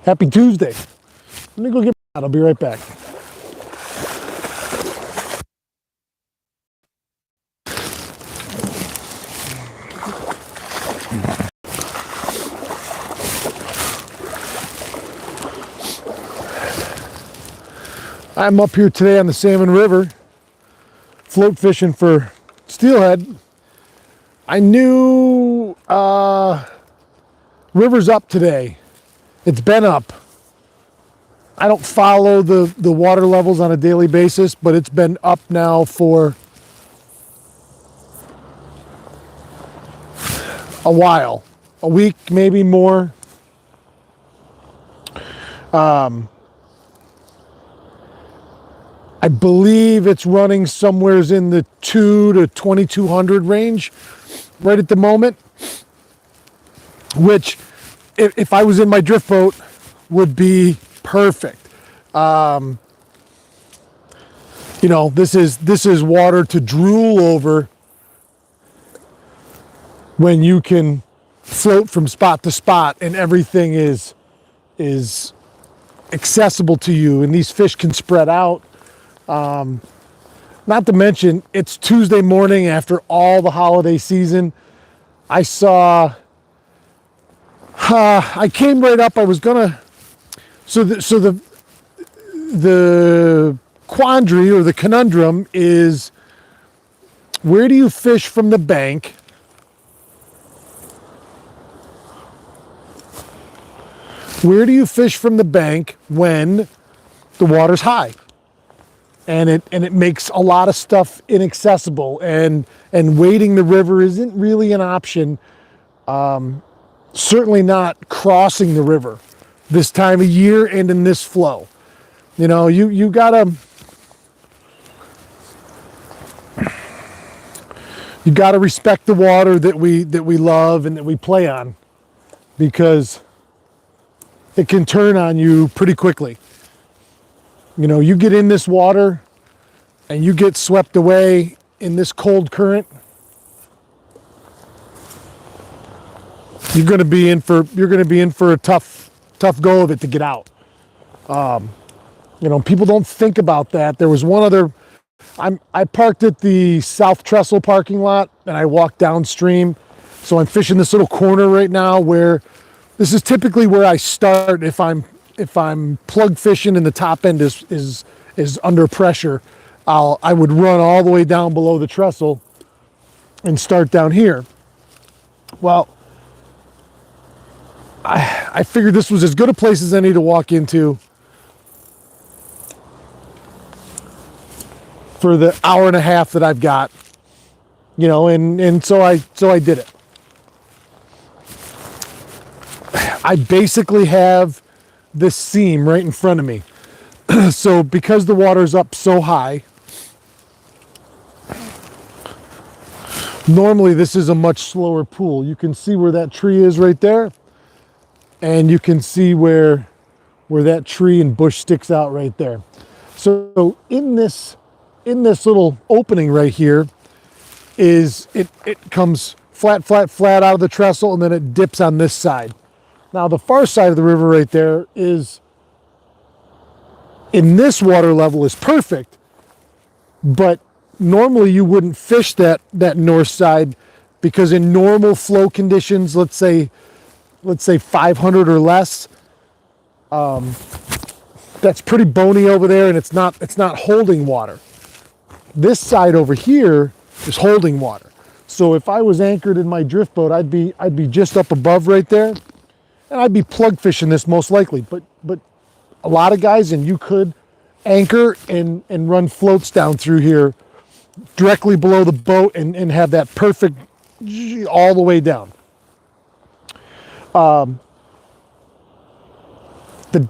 Happy Tuesday. Let me go get my, I'll be right back. I'm up here today on the Salmon River, float fishing for steelhead. I knew river's up today. It's been up. I don't follow the water levels on a daily basis, but it's been up now for a while, a week, maybe more. I believe it's running somewheres in the 2 to 2,200 range right at the moment, which if I was in my drift boat would be perfect. You know, this is water to drool over when you can float from spot to spot and everything is accessible to you and these fish can spread out. Not to mention, it's Tuesday morning after all the holiday season. I saw, I came right up, I was gonna, so the quandary or the conundrum is, where do you fish from the bank when the water's high? And it makes a lot of stuff inaccessible, and wading the river isn't really an option. Certainly not crossing the river this time of year and in this flow. You know, you gotta respect the water that we love and that we play on, because it can turn on you pretty quickly. You know, you get in this water and you get swept away in this cold current, you're going to be in for a tough go of it to get out. You know, people don't think about that. There was one other, I parked at the South Trestle parking lot and I walked downstream. So I'm fishing this little corner right now where this is typically where I start if I'm plug fishing and the top end is under pressure. I would run all the way down below the trestle and start down here. Well, I figured this was as good a place as any to walk into for the hour and a half that I've got, you know, and so I did it. I basically have this seam right in front of me. So because the water's up so high, normally this is a much slower pool. You can see where that tree is right there, and you can see where that tree and bush sticks out right there. So in this little opening right here is it comes flat out of the trestle, and then it dips on this side. Now the far side of the river right there is, in this water level, is perfect, but normally you wouldn't fish that north side, because in normal flow conditions, let's say 500 or less, that's pretty bony over there, and it's not holding water. This side over here is holding water. So if I was anchored in my drift boat, I'd be just up above right there, and I'd be plug fishing this most likely. But a lot of guys, and you could anchor and run floats down through here directly below the boat and have that perfect all the way down. The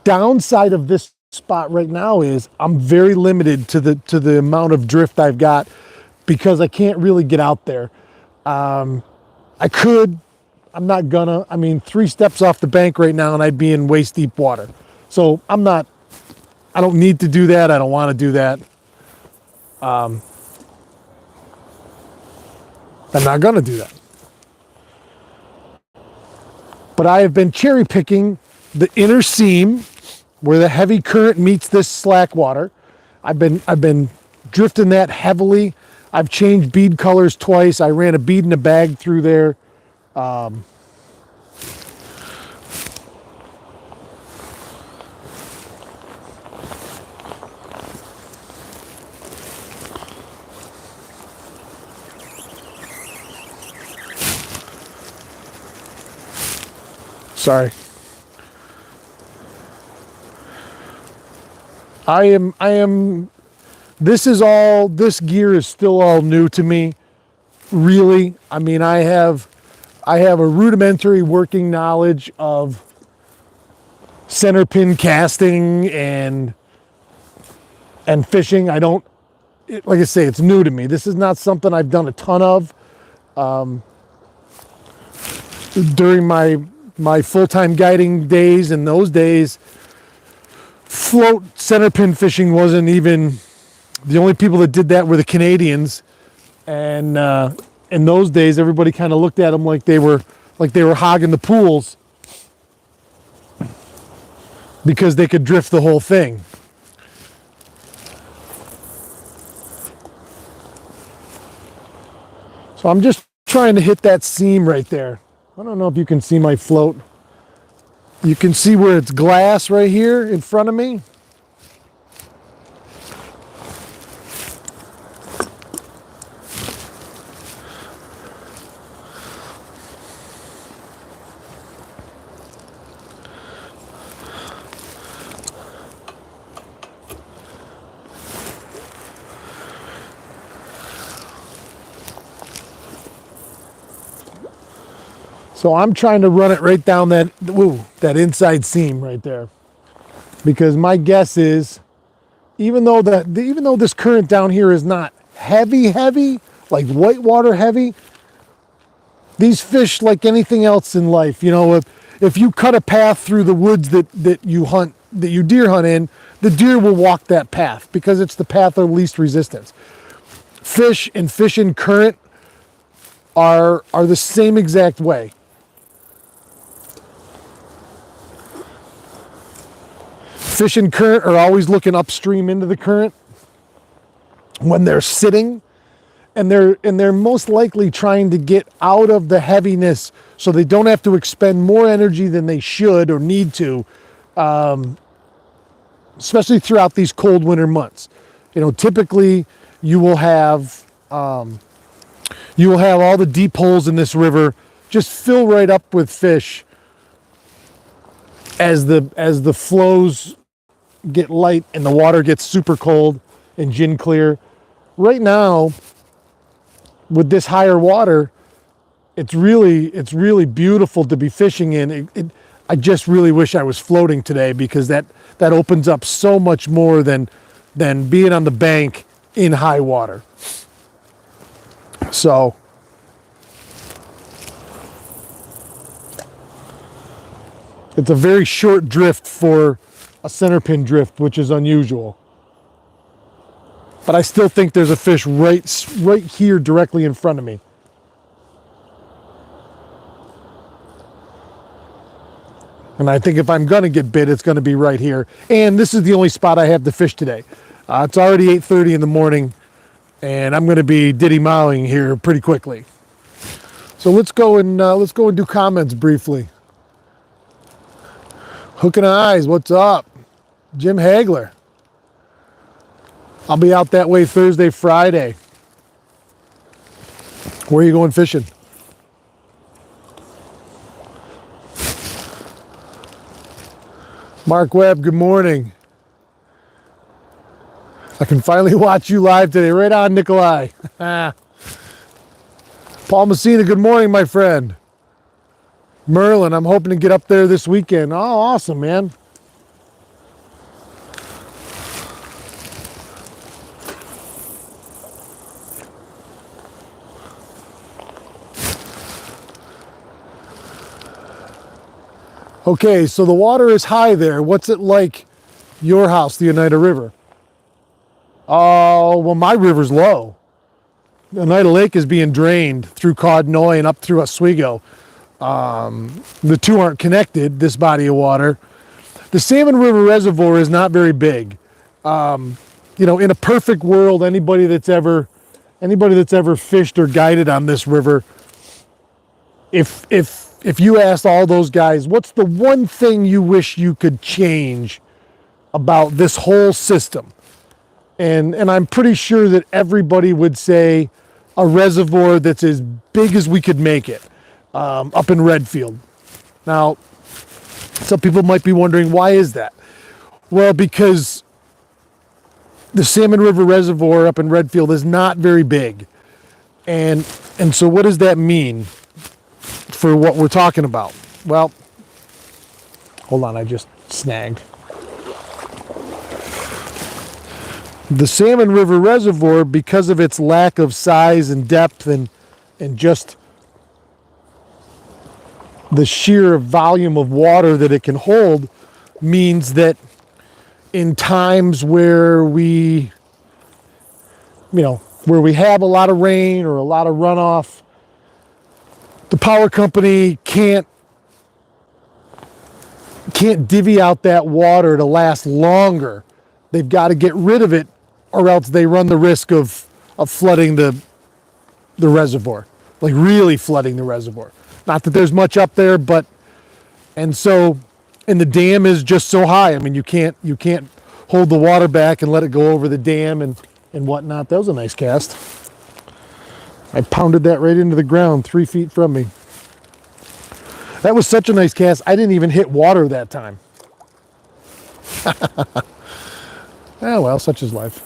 downside of this spot right now is I'm very limited to the amount of drift I've got, because I can't really get out there. I could, I'm not gonna. I mean, 3 steps off the bank right now and I'd be in waist deep water. So I don't need to do that. I don't want to do that. I'm not gonna do that. But I have been cherry picking the inner seam where the heavy current meets this slack water. I've been drifting that heavily. I've changed bead colors twice. I ran a bead in a bag through there. Sorry. This gear is still all new to me, really. I mean, I have a rudimentary working knowledge of center pin casting and fishing. Like I say, it's new to me. This is not something I've done a ton of. During my full-time guiding days, in those days, float center pin fishing wasn't even, the only people that did that were the Canadians. And in those days, everybody kind of looked at them like they were hogging the pools because they could drift the whole thing. So I'm just trying to hit that seam right there. I don't know if you can see my float. You can see where it's glass right here in front of me. So I'm trying to run it right down that inside seam right there, because my guess is, even though this current down here is not heavy, like whitewater heavy, these fish, like anything else in life, if you cut a path through the woods that you deer hunt in, the deer will walk that path because it's the path of least resistance. Fish and fish in current are the same exact way. Fish in current are always looking upstream into the current when they're sitting, and they're most likely trying to get out of the heaviness so they don't have to expend more energy than they should or need to, especially throughout these cold winter months. Typically you will have all the deep holes in this river just fill right up with fish as the flows get light and the water gets super cold and gin clear. Right now, with this higher water, it's really beautiful to be fishing in. I just really wish I was floating today, because that opens up so much more than being on the bank in high water. So it's a very short drift for a center pin drift, which is unusual. But I still think there's a fish right here directly in front of me. And I think if I'm going to get bit, it's going to be right here. And this is the only spot I have to fish today. It's already 8:30 in the morning, and I'm going to be diddy-mowing here pretty quickly. So let's go and do comments briefly. Hooking Eyes, what's up? Jim Hagler. I'll be out that way Thursday, Friday. Where are you going fishing? Mark Webb, good morning. I can finally watch you live today. Right on, Nikolai. Paul Messina, good morning, my friend. Merlin, I'm hoping to get up there this weekend. Oh, awesome, man. Okay, so the water is high there. What's it like your house, the Oneida River? Oh, well, my river's low. The Oneida Lake is being drained through Codnoy and up through Oswego. The two aren't connected, this body of water. The Salmon River Reservoir is not very big. In a perfect world, anybody that's ever fished or guided on this river, if you asked all those guys, what's the one thing you wish you could change about this whole system? And I'm pretty sure that everybody would say a reservoir that's as big as we could make it, up in Redfield. Now, some people might be wondering, why is that? Well, because the Salmon River Reservoir up in Redfield is not very big. And so what does that mean for what we're talking about? Well, hold on, I just snagged. The Salmon River Reservoir, because of its lack of size and depth and just the sheer volume of water that it can hold, means that in times where we have a lot of rain or a lot of runoff, the power company can't divvy out that water to last longer. They've got to get rid of it, or else they run the risk of flooding the reservoir, like really flooding the reservoir. Not that there's much up there, and the dam is just so high. I mean, you can't hold the water back and let it go over the dam and whatnot. That was a nice cast. I pounded that right into the ground 3 feet from me. That was such a nice cast, I didn't even hit water that time. Oh well, such is life.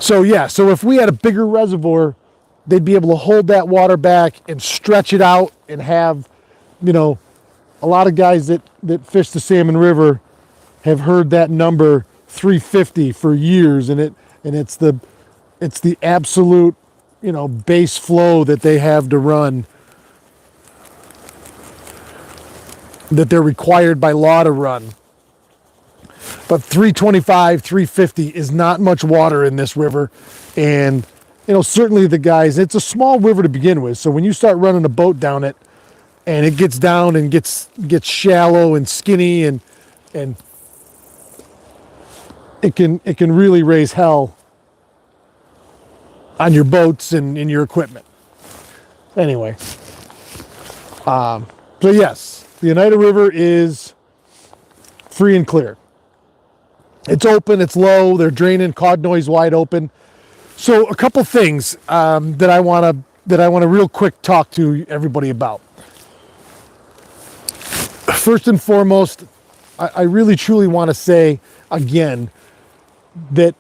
So if we had a bigger reservoir, they'd be able to hold that water back and stretch it out and have, a lot of guys that fish the Salmon River have heard that number 350 for years, and it's the absolute, base flow that they have to run, that they're required by law to run. But 325, 350 is not much water in this river. And, certainly the guys, it's a small river to begin with. So when you start running a boat down it and it gets down and gets shallow and skinny and it can really raise hell on your boats and in your equipment. Anyway. So yes, the Oneida River is free and clear. It's open, it's low, they're draining Cod Noise wide open. So a couple things that I want to real quick talk to everybody about. First and foremost, I really truly want to say again that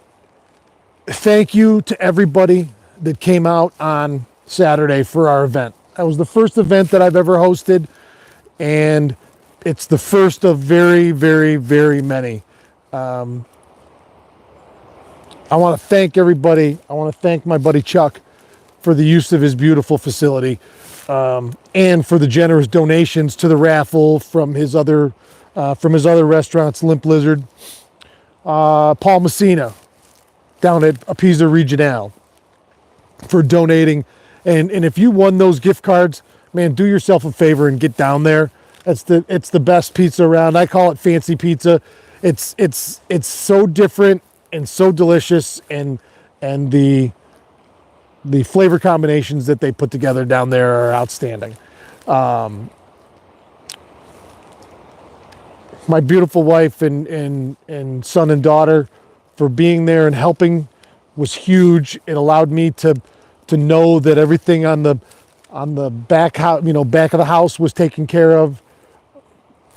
thank you to everybody that came out on Saturday for our event. That was the first event that I've ever hosted, and it's the first of very, very, very many. I want to thank everybody. I want to thank my buddy Chuck for the use of his beautiful facility, and for the generous donations to the raffle from his other restaurants, Limp Lizard, Paul Messina down at Apisa Regional for donating. And if you won those gift cards, man, do yourself a favor and get down there. It's the best pizza around. I call it fancy pizza. It's so different and so delicious, and the flavor combinations that they put together down there are outstanding. My beautiful wife and son and daughter for being there and helping was huge. It allowed me to know that everything on the back of the house was taken care of.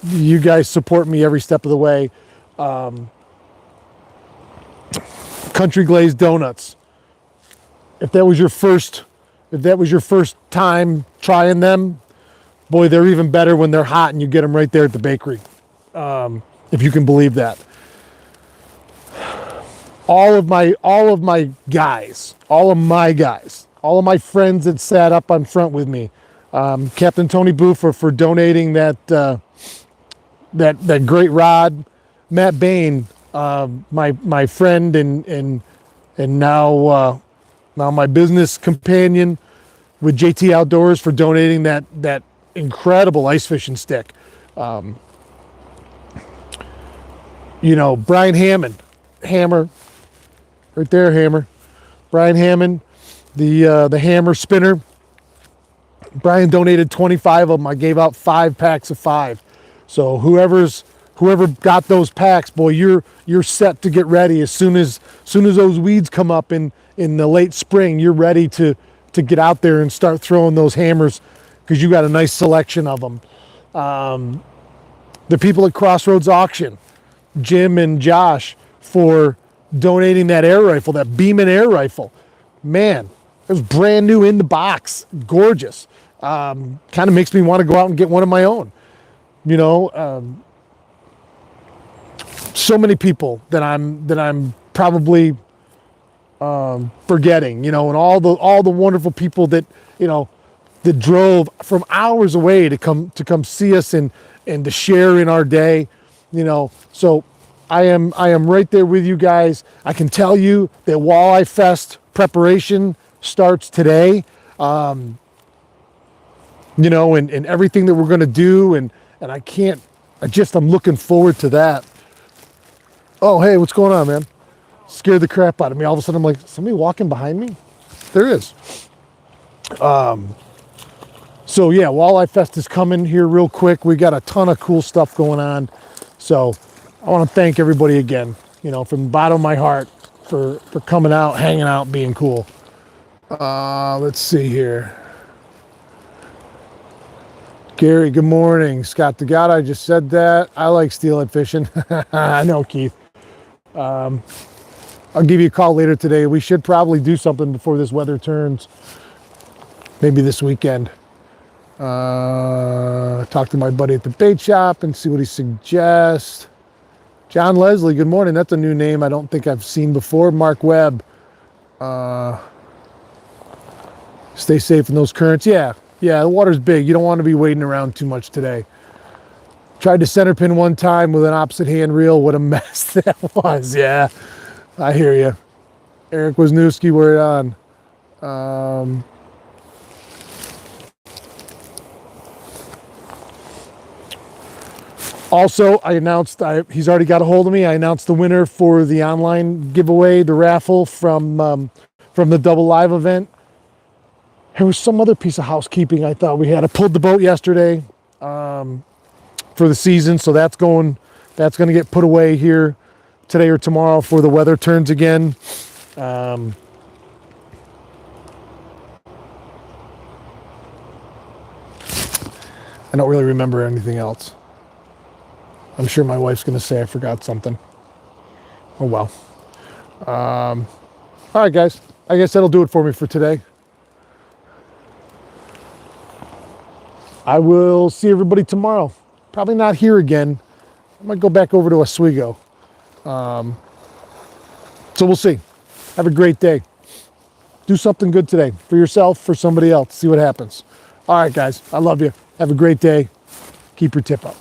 You guys support me every step of the way. Country glazed donuts. If that was your first time trying them, boy, they're even better when they're hot and you get them right there at the bakery. If you can believe that. All of my guys, all of my friends that sat up on front with me, Captain Tony Buffa for donating that great rod, Matt Bain, my friend and now Now, my business companion with JT Outdoors for donating that incredible ice fishing stick. Brian Hammer, right there, Hammer. Brian Hammond, the hammer spinner. Brian donated 25 of them. I gave out 5 packs of 5. So whoever got those packs, boy, you're set to get ready as soon as those weeds come up in the late spring. You're ready to get out there and start throwing those hammers because you got a nice selection of them. The people at Crossroads Auction, Jim and Josh, for donating that air rifle, that Beeman air rifle. Man, it was brand new in the box, gorgeous. Kind of makes me want to go out and get one of my own. So many people that I'm probably forgetting, and all the wonderful people that that drove from hours away to come see us and to share in our day, So I am right there with you guys. I can tell you that Walleye Fest preparation starts today. And everything that we're going to do, and I'm looking forward to that. Oh, hey, what's going on, man? Scared the crap out of me. All of a sudden, I'm like, somebody walking behind me? There is. So yeah, Walleye Fest is coming here real quick. We got a ton of cool stuff going on. So I want to thank everybody again, from the bottom of my heart for coming out, hanging out, being cool. Let's see here. Gary, good morning. Scott DeGata, I just said that. I like steelhead fishing. I know, Keith. I'll give you a call later today. We should probably do something before this weather turns. Maybe this weekend. Talk to my buddy at the bait shop and see what he suggests. John Leslie, good morning. That's a new name I don't think I've seen before. Mark Webb. Stay safe in those currents. Yeah, the water's big. You don't want to be wading around too much today. Tried to center pin one time with an opposite hand reel. What a mess that was. Yeah, I hear you. Eric Wisniewski, we're on. Also, I announced, he's already got a hold of me. I announced the winner for the online giveaway, the raffle from the Double Live event. There was some other piece of housekeeping I thought we had. I pulled the boat yesterday for the season, so that's going to get put away here today or tomorrow before the weather turns again. I don't really remember anything else. I'm sure my wife's going to say I forgot something. Oh, well. All right, guys. I guess that'll do it for me for today. I will see everybody tomorrow. Probably not here again. I might go back over to Oswego. So we'll see. Have a great day. Do something good today for yourself, for somebody else. See what happens. All right, guys. I love you. Have a great day. Keep your tip up.